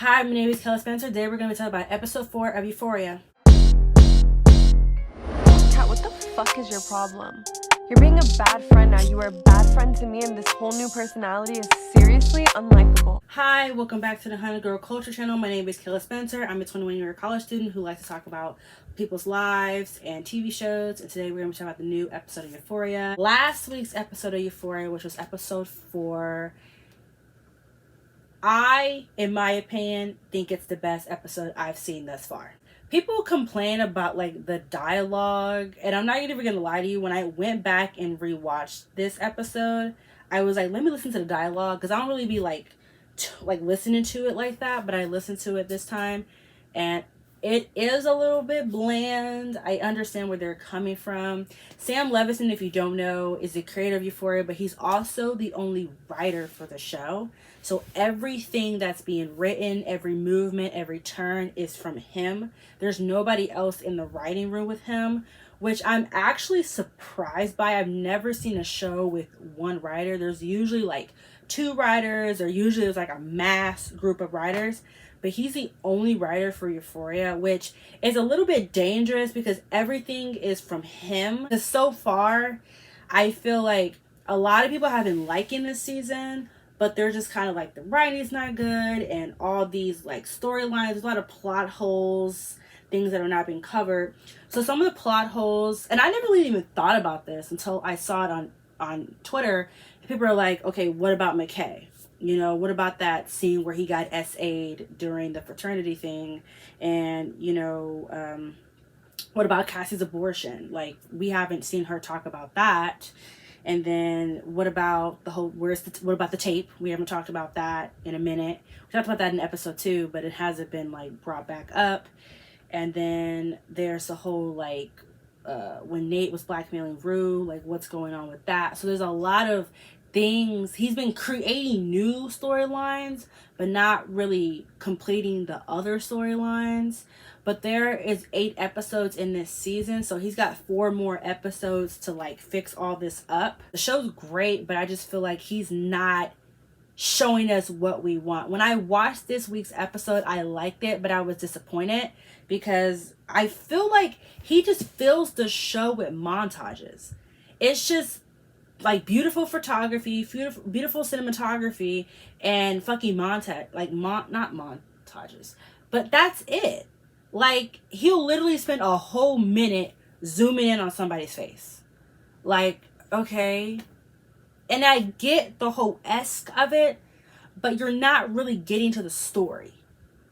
Hi, my name is Kaylaspence. Today we're going to be talking about episode 4 of Euphoria. Kat, what the fuck is your problem? You're being a bad friend now. You were a bad friend to me, and this whole new personality is seriously unlikable. Hi, welcome back to the Honey Girl Culture channel. My name is Kaylaspence. I'm a 21-year college student who likes to talk about people's lives and TV shows. And today we're going to be talking about the new episode of Euphoria. Last week's episode of Euphoria, which was episode 4, I, in my opinion, think it's the best episode I've seen thus far. People complain about like the dialogue, and I'm not even gonna lie to you, when I went back and rewatched this episode, I was like, let me listen to the dialogue, because I don't really be like listening to it like that, but I listened to it this time, and it is a little bit bland. I understand where they're coming from. Sam Levinson, if you don't know, is the creator of Euphoria, but he's also the only writer for the show. So everything that's being written, every movement, every turn is from him. There's nobody else in the writing room with him, which I'm actually surprised by. I've never seen a show with one writer. There's usually like 2 writers, or usually there's like a mass group of writers. But he's the only writer for Euphoria, which is a little bit dangerous because everything is from him. Because so far, I feel like a lot of people have been liking this season, but they're just kind of like, the writing's not good, and all these like storylines, there's a lot of plot holes, things that are not being covered. So some of the plot holes, and I never really even thought about this until I saw it on Twitter. People are like, okay, what about McKay? You know, what about that scene where he got SA'd during the fraternity thing? And, you know, what about Cassie's abortion? Like, we haven't seen her talk about that. And then what about the whole, what about the tape? We haven't talked about that in a minute. We talked about that in episode 2, but it hasn't been like brought back up. And then there's the whole like, when Nate was blackmailing Rue, like what's going on with that? So there's a lot of things. He's been creating new storylines, but not really completing the other storylines. But there is 8 episodes in this season, so he's got 4 more episodes to like fix all this up. The show's great, but I just feel like he's not showing us what we want. When I watched this week's episode, I liked it, but I was disappointed because I feel like he just fills the show with montages. It's just like beautiful photography, beautiful cinematography, and fucking montage, like not montages, but that's it. Like, he'll literally spend a whole minute zooming in on somebody's face. Like, okay. And I get the whole esque of it, but you're not really getting to the story.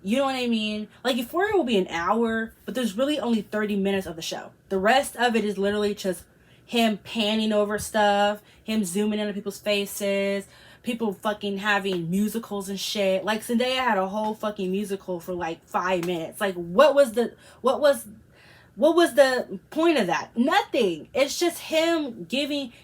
You know what I mean? Like, Euphoria will be an hour, but there's really only 30 minutes of the show. The rest of it is literally just him panning over stuff, him zooming into people's faces, people fucking having musicals and shit. Like, Zendaya had a whole fucking musical for like 5 minutes. Like, what was the point of that? Nothing. It's just him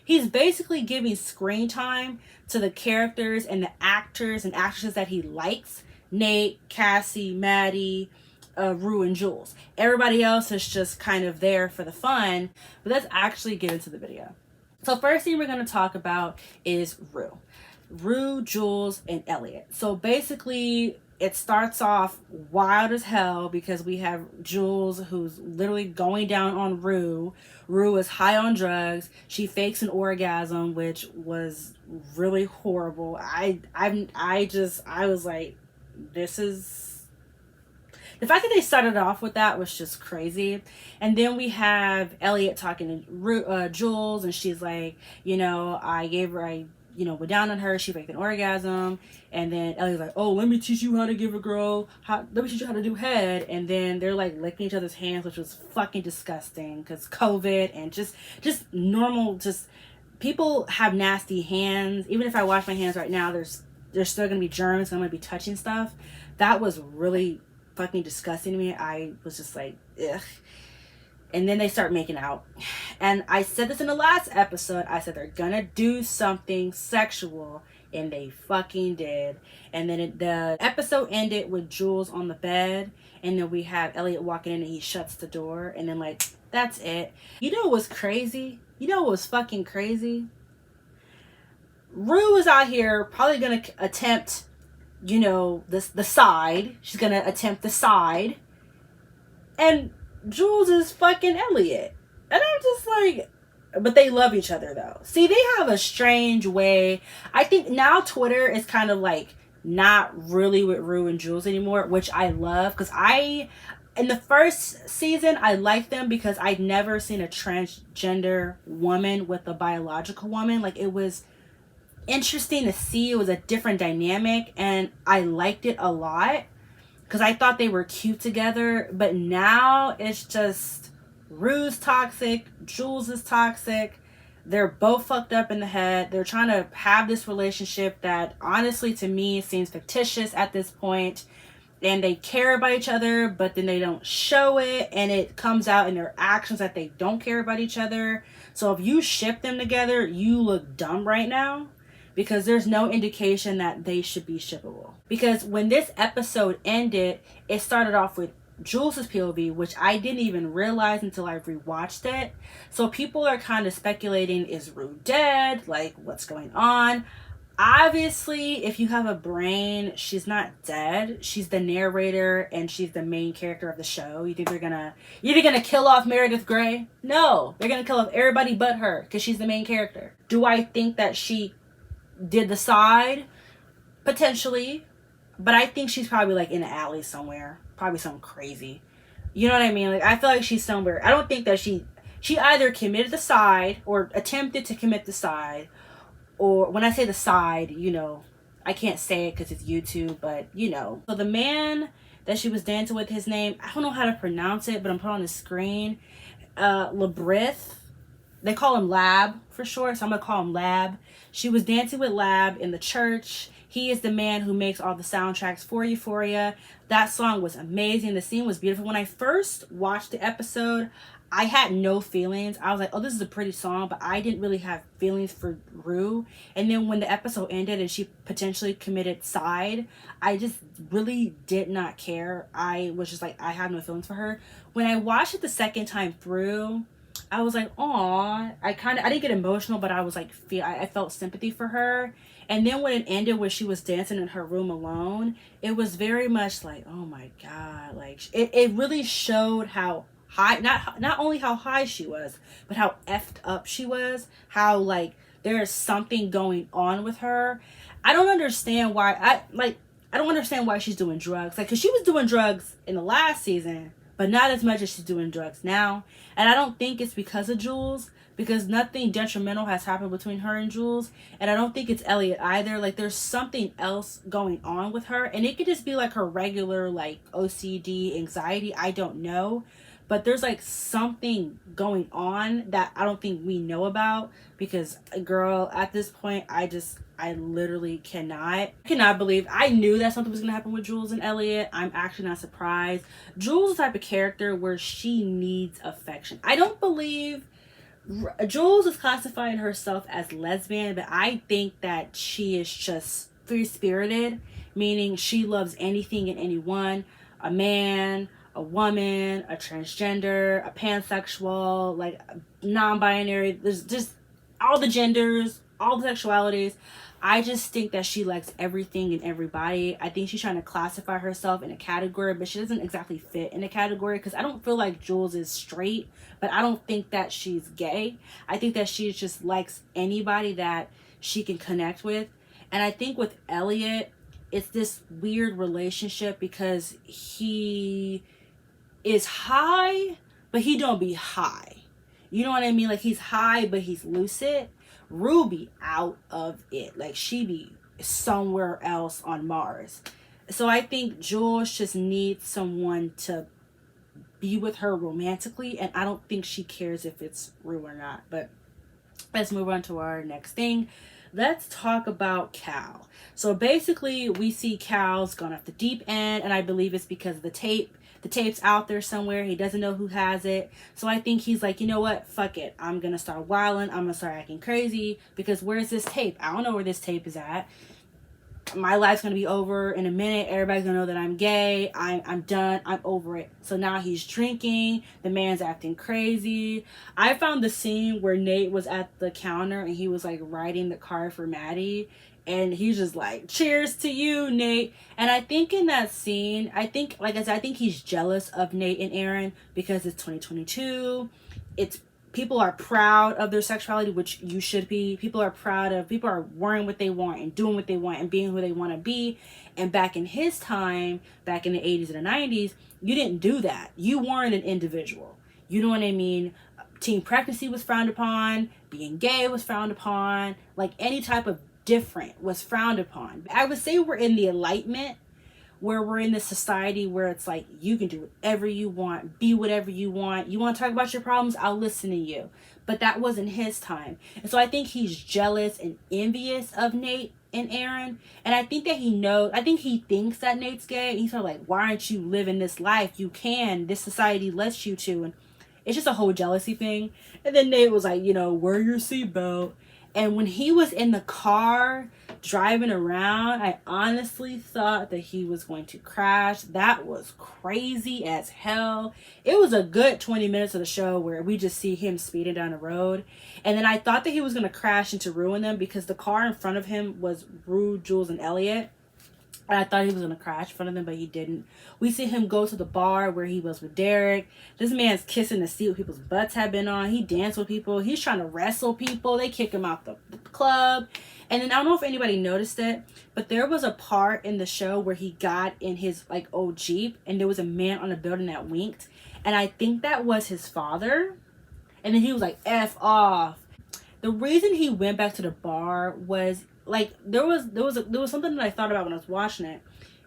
he's basically giving screen time to the characters and the actors and actresses that he likes. Nate, Cassie, Maddy, Rue, and Jules. Everybody else is just kind of there for the fun. But let's actually get into the video. So first thing we're going to talk about is Rue, Jules, and Elliot. So basically, it starts off wild as hell because we have Jules, who's literally going down on Rue. Rue is high on drugs. She fakes an orgasm, which was really horrible. I was like, this is... The fact that they started off with that was just crazy. And then we have Elliot talking to Jules, and she's like, you know, went down on her, she faked an orgasm. And then Elliot's like, oh, let me teach you how to give a girl, let me teach you how to do head. And then they're like licking each other's hands, which was fucking disgusting because COVID and just normal, just people have nasty hands. Even if I wash my hands right now, there's still gonna be germs, so I'm gonna be touching stuff. That was really fucking disgusting to me. I was just like, ugh. And then they start making out. And I said this in the last episode. I said they're gonna do something sexual. And they fucking did. And then the episode ended with Jules on the bed. And then we have Elliot walking in and he shuts the door. And then like, that's it. You know what was crazy? You know what was fucking crazy? Rue is out here probably gonna attempt you know, the side. She's gonna attempt the side. And Jules is fucking Elliot. And I'm just like, but they love each other though. See, they have a strange way. I think now Twitter is kind of like not really with Rue and Jules anymore, which I love, because in the first season, I liked them because I'd never seen a transgender woman with a biological woman. Like, it was interesting to see. It was a different dynamic, and I liked it a lot because I thought they were cute together. But now it's just Rue's toxic, Jules is toxic. They're both fucked up in the head. They're trying to have this relationship that honestly to me seems fictitious at this point. And they care about each other, but then they don't show it, and it comes out in their actions that they don't care about each other. So if you ship them together, you look dumb right now, because there's no indication that they should be shippable. Because when this episode ended, it started off with Jules's POV, which I didn't even realize until I rewatched it. So people are kind of speculating, is Rue dead? Like, what's going on? Obviously, if you have a brain, she's not dead. She's the narrator and she's the main character of the show. You think you're gonna kill off Meredith Grey? No, they're gonna kill off everybody but her because she's the main character. Do I think that she did the side? Potentially, but I think she's probably like in an alley somewhere, probably something crazy. You know what I mean? Like, I feel like she's somewhere. I don't think that she either committed the side or attempted to commit the side. Or when I say the side, you know, I can't say it because it's YouTube, but you know. So the man that she was dancing with, his name, I don't know how to pronounce it, but I'm putting on the screen. Labrith. They call him Lab for short, so I'm going to call him Lab. She was dancing with Lab in the church. He is the man who makes all the soundtracks for Euphoria. That song was amazing. The scene was beautiful. When I first watched the episode, I had no feelings. I was like, oh, this is a pretty song, but I didn't really have feelings for Rue. And then when the episode ended and she potentially committed side, I just really did not care. I was just like, I have no feelings for her. When I watched it the second time through, I was like, aw. I didn't get emotional, but I was like, I felt sympathy for her. And then when it ended, where she was dancing in her room alone, it was very much like, oh my God. Like, it really showed how high, not only how high she was, but how effed up she was, how like there is something going on with her. I don't understand why I don't understand why she's doing drugs. Like, cause she was doing drugs in the last season, but not as much as she's doing drugs now. And I don't think it's because of Jules, because nothing detrimental has happened between her and Jules. And I don't think it's Elliot either. Like, there's something else going on with her, and it could just be like her regular like OCD anxiety. I don't know. But there's like something going on that I don't think we know about, because girl, at this point, I literally cannot believe. I knew that something was going to happen with Jules and Elliot. I'm actually not surprised. Jules is the type of character where she needs affection. I don't believe Jules is classifying herself as lesbian, but I think that she is just free-spirited, meaning she loves anything and anyone, a man, a woman, a transgender, a pansexual, like non-binary. There's just all the genders, all the sexualities. I just think that she likes everything and everybody. I think she's trying to classify herself in a category, but she doesn't exactly fit in a category, because I don't feel like Jules is straight, but I don't think that she's gay. I think that she just likes anybody that she can connect with. And I think with Elliot, it's this weird relationship, because he is high, but he don't be high. You know what I mean? Like, he's high, but he's lucid. Ruby out of it. Like, she be somewhere else on Mars. So I think Jules just needs someone to be with her romantically, and I don't think she cares if it's Rue or not. But let's move on to our next thing. Let's talk about Cal. So basically, we see Cal's gone off the deep end, and I believe it's because of the tape. The tape's out there somewhere. He doesn't know who has it. So I think he's like, you know what? Fuck it. I'm going to start wilding. I'm going to start acting crazy, because where's this tape? I don't know where this tape is at. My life's going to be over in a minute. Everybody's going to know that I'm gay. I'm done. I'm over it. So now he's drinking. The man's acting crazy. I found the scene where Nate was at the counter and he was like writing the card for Maddy. And he's just like, cheers to you, Nate. And I think in that scene, I think, like I said, I think he's jealous of Nate and Aaron because it's 2022. It's people are proud of their sexuality, which you should be. People are wearing what they want and doing what they want and being who they want to be. And back in his time, back in the 80s and the 90s, you didn't do that. You weren't an individual. You know what I mean? Teen pregnancy was frowned upon. Being gay was frowned upon. Like any type of different was frowned upon. I would say we're in the enlightenment, where we're in this society where it's like you can do whatever you want, be whatever you want. You want to talk about your problems, I'll listen to you. But that wasn't his time. And so I think he's jealous and envious of Nate and Aaron. And I think that he thinks that Nate's gay. And he's sort of like, why aren't you living this life? You can. This society lets you to. And it's just a whole jealousy thing. And then Nate was like, wear your seatbelt. And when he was in the car driving around, I honestly thought that he was going to crash. That was crazy as hell. It was a good 20 minutes of the show where we just see him speeding down the road. And then I thought that he was going to crash into ruin them because the car in front of him was Rue, Jules, and Elliot. And I thought he was going to crash in front of them, but he didn't. We see him go to the bar where he was with Derek. This man's kissing the seat where people's butts have been on. He danced with people. He's trying to wrestle people. They kick him out the club. And then I don't know if anybody noticed it, but there was a part in the show where he got in his like old Jeep and there was a man on the building that winked. And I think that was his father. And then he was like, F off. The reason he went back to the bar was like there was something that I thought about when I was watching it.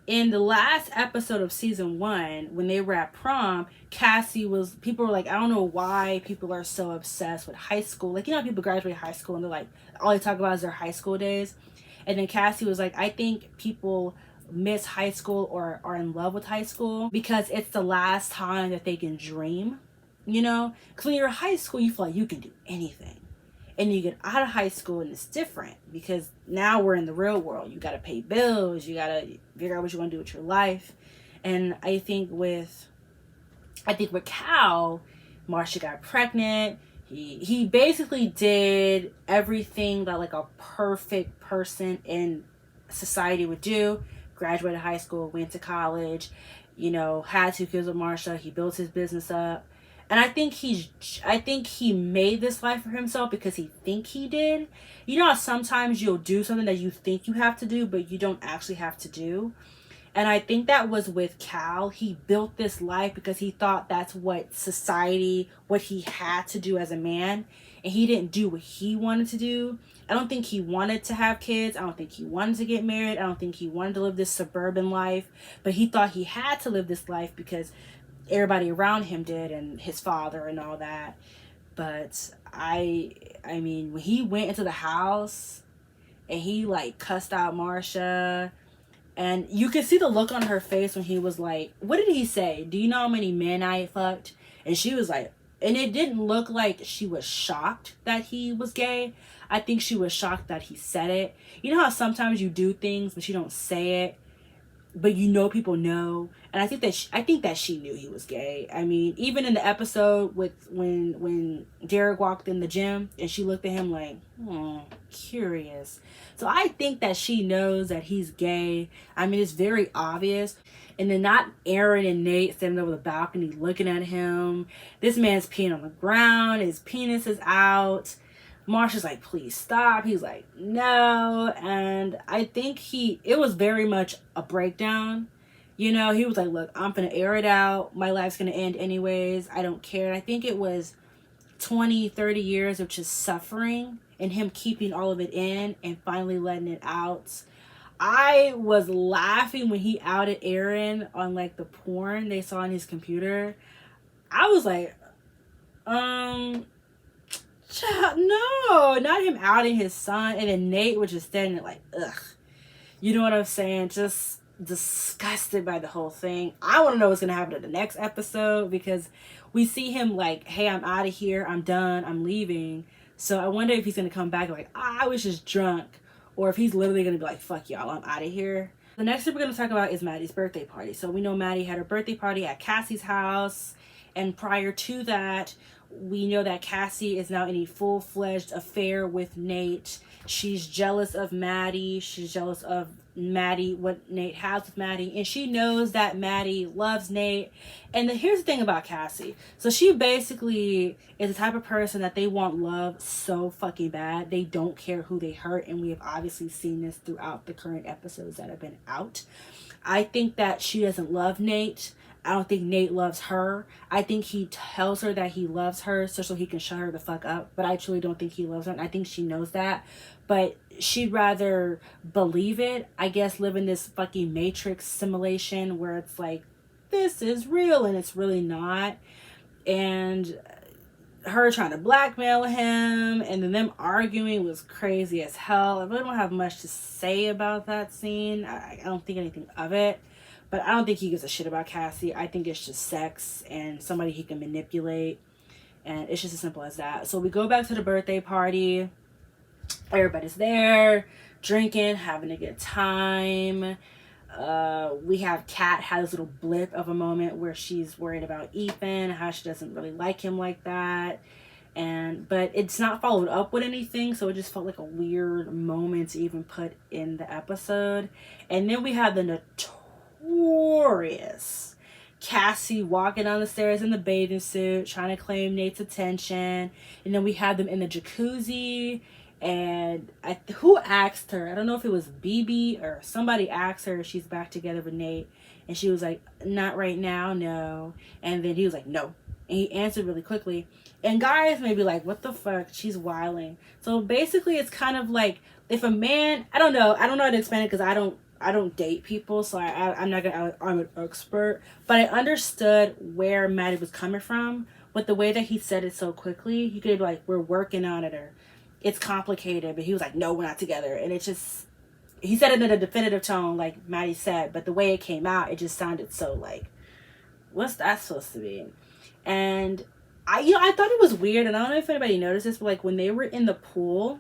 In the last episode of season 1, when they were at prom, people were like, I don't know why people are so obsessed with high school. Like, people graduate high school and they're like, all they talk about is their high school days. And then Cassie was like, I think people miss high school or are in love with high school because it's the last time that they can dream, because when you're in high school, you feel like you can do anything. And you get out of high school and it's different because now we're in the real world. You got to pay bills. You got to figure out what you want to do with your life. And I think with Cal, Marcia got pregnant. He basically did everything that like a perfect person in society would do. Graduated high school, went to college, had 2 kids with Marcia. He built his business up. And I think he made this life for himself because he think he did. How sometimes you'll do something that you think you have to do, but you don't actually have to do. And I think that was with Cal. He built this life because he thought that's what he had to do as a man. And he didn't do what he wanted to do. I don't think he wanted to have kids. I don't think he wanted to get married. I don't think he wanted to live this suburban life. But he thought he had to live this life because everybody around him did, and his father and all that. But I mean, when he went into the house and he like cussed out Marcia, and you could see the look on her face when he was like, what did he say? Do you know how many men I fucked? And she was like, and it didn't look like she was shocked that he was gay. I think she was shocked that he said it. You know how sometimes you do things but you don't say it, but people know. And I think that she knew he was gay. I mean, even in the episode with when Derek walked in the gym and she looked at him like, curious. So I think that she knows that he's gay. I mean, it's very obvious. And then not Aaron and Nate standing over the balcony looking at him. This man's peeing on the ground. His penis is out. Marsha's like, please stop. He's like, no. And I think it was very much a breakdown. He was like, look, I'm going to air it out. My life's going to end anyways. I don't care. And I think it was 20, 30 years of just suffering and him keeping all of it in and finally letting it out. I was laughing when he outed Aaron on like the porn they saw on his computer. I was like, no, not him outing his son. And then Nate was just standing there like, ugh. You know what I'm saying? Just disgusted by the whole thing. I want to know what's going to happen in the next episode because we see him like, hey, I'm out of here. I'm done. I'm leaving. So I wonder if he's going to come back like, I was just drunk. Or if he's literally going to be like, fuck y'all, I'm out of here. The next thing we're going to talk about is Maddy's birthday party. So we know Maddy had her birthday party at Cassie's house. And prior to that, we know that Cassie is now in a full-fledged affair with Nate. She's jealous of Maddy. She's jealous of Maddy, what Nate has with Maddy. And she knows that Maddy loves Nate. And here's the thing about Cassie. So she basically is the type of person that they want love so fucking bad. They don't care who they hurt. And we have obviously seen this throughout the current episodes that have been out. I think that she doesn't love Nate. I don't think Nate loves her. I think he tells her that he loves her so he can shut her the fuck up. But I truly don't think he loves her. And I think she knows that. But she'd rather believe it. I guess live in this fucking Matrix simulation where it's like, this is real and it's really not. And her trying to blackmail him and then them arguing was crazy as hell. I really don't have much to say about that scene. I don't think anything of it. But I don't think he gives a shit about Cassie. I think it's just sex and somebody he can manipulate. And it's just as simple as that. So we go back to the birthday party. Everybody's there, drinking, having a good time. We have Kat had this little blip of a moment where she's worried about Ethan, how she doesn't really like him like that. But it's not followed up with anything, so it just felt like a weird moment to even put in the episode. And then we have the notorious Cassie walking down the stairs in the bathing suit, trying to claim Nate's attention. And then we have them in the jacuzzi. And who asked her? I don't know if it was Bibi or somebody asked her if she's back together with Nate. And she was like, not right now, no. And then he was like, no. And he answered really quickly. And guys may be like, what the fuck? She's wilding. So basically it's kind of like if a man, I don't know how to explain it because I don't date people, so I'm an expert. But I understood where Maddy was coming from. But the way that he said it so quickly, he could be like, we're working on it, or it's complicated. But he was like, no, we're not together. And it just, he said it in a definitive tone, like Maddy said. But the way it came out, it just sounded so like, what's that supposed to be? And I thought it was weird. And I don't know if anybody noticed this, but like when they were in the pool,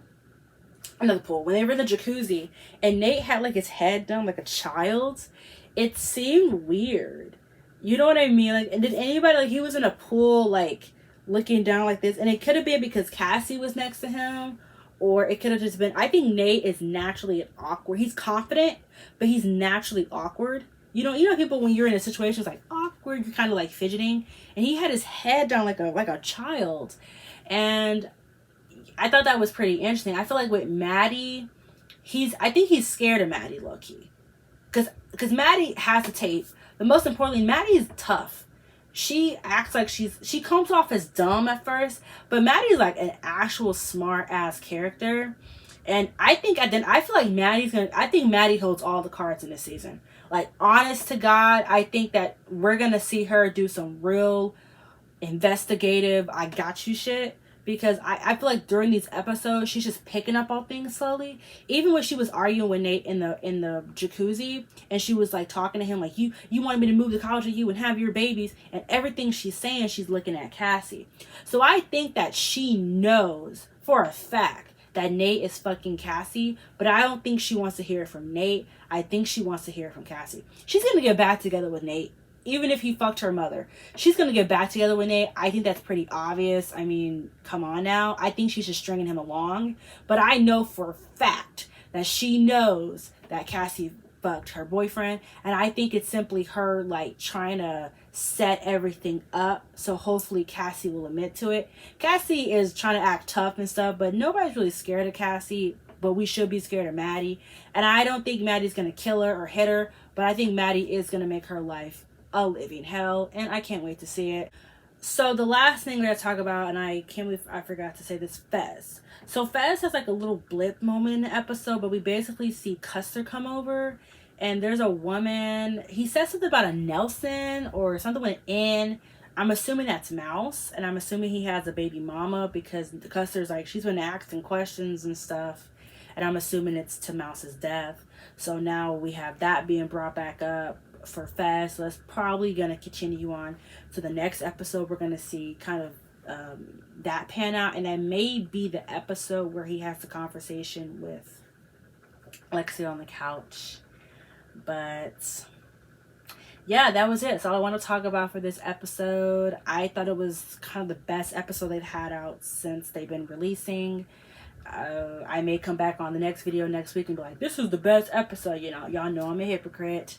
when they were in the jacuzzi and Nate had like his head down like a child's, it seemed weird. You know what I mean? Like, and did anybody, like, he was in a pool like looking down like this, and it could have been because Cassie was next to him, or it could have just been, I think Nate is naturally awkward. He's confident, but he's naturally awkward. You know people when you're in a situation it's like awkward, you're kind of like fidgeting, and he had his head down like a child. And I thought that was pretty interesting. I feel like with Maddy, I think he's scared of Maddy low-key. Because Maddy has the tape. But most importantly, Maddy is tough. She acts like she comes off as dumb at first, but Maddy's like an actual smart-ass character. And I feel like Maddy holds all the cards in this season. Like, honest to God, I think that we're going to see her do some real investigative, I got you shit. Because I feel like during these episodes, she's just picking up on things slowly. Even when she was arguing with Nate in the jacuzzi, and she was like talking to him like, you wanted me to move to college with you and have your babies, and everything she's saying, she's looking at Cassie. So I think that she knows for a fact that Nate is fucking Cassie, but I don't think she wants to hear it from Nate. I think she wants to hear it from Cassie. She's gonna get back together with Nate. Even if he fucked her mother, she's going to get back together with Nate. I think that's pretty obvious. I mean, come on now. I think she's just stringing him along. But I know for a fact that she knows that Cassie fucked her boyfriend. And I think it's simply her, like, trying to set everything up. So hopefully Cassie will admit to it. Cassie is trying to act tough and stuff, but nobody's really scared of Cassie. But we should be scared of Maddy. And I don't think Maddy's going to kill her or hit her. But I think Maddy is going to make her life a living hell, and I can't wait to see it. So the last thing we're gonna talk about, and I can't believe I forgot to say this, Fez. So Fez has like a little blip moment in the episode, but we basically see Custer come over, and there's a woman. He says something about a Nelson or something with an N. I'm assuming that's Mouse, and I'm assuming he has a baby mama because Custer's like, she's been asking questions and stuff, and I'm assuming it's to Mouse's death. So now we have that being brought back up for Fez. So that's probably gonna continue on to the next episode. We're gonna see kind of that pan out, and that may be the episode where he has the conversation with Lexi on the couch. But yeah, that was it. That's all I want to talk about for this episode. I thought it was kind of the best episode they've had out since they've been releasing. I may come back on the next video next week and be like, this is the best episode. You know, y'all know I'm a hypocrite.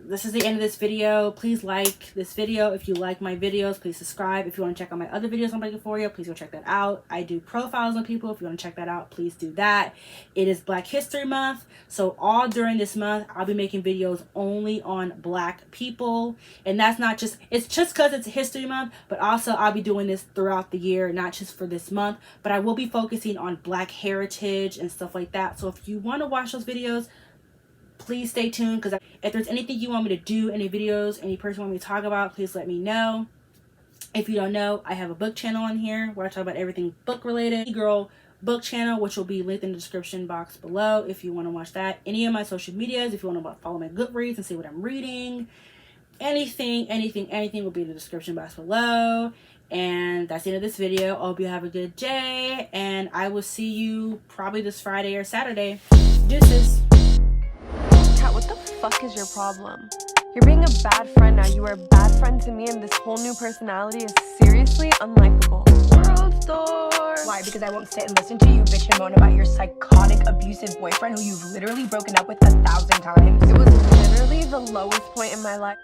This is the end of this video. Please like this video. If you like my videos, please subscribe. If you want to check out my other videos on Euphoria, please go check that out. I do profiles on people. If you want to check that out, please do that. It is Black History Month, so all during this month, I'll be making videos only on Black people. And that's not just, it's just because it's History Month, but also I'll be doing this throughout the year, not just for this month, but I will be focusing on Black heritage and stuff like that. So if you want to watch those videos, please stay tuned, because if there's anything you want me to do, any videos, any person you want me to talk about, please let me know. If you don't know, I have a book channel on here where I talk about everything book related. Girl book channel, which will be linked in the description box below if you want to watch that. Any of my social medias, if you want to follow my Goodreads and see what I'm reading, anything will be in the description box below. And that's the end of this video. I hope you have a good day, and I will see you probably this Friday or Saturday. Deuces. What the fuck is your problem? You're being a bad friend now. You are a bad friend to me, and this whole new personality is seriously unlikable. World Store! Why? Because I won't sit and listen to you bitch and moan about your psychotic, abusive boyfriend who you've literally broken up with 1,000 times. It was literally the lowest point in my life.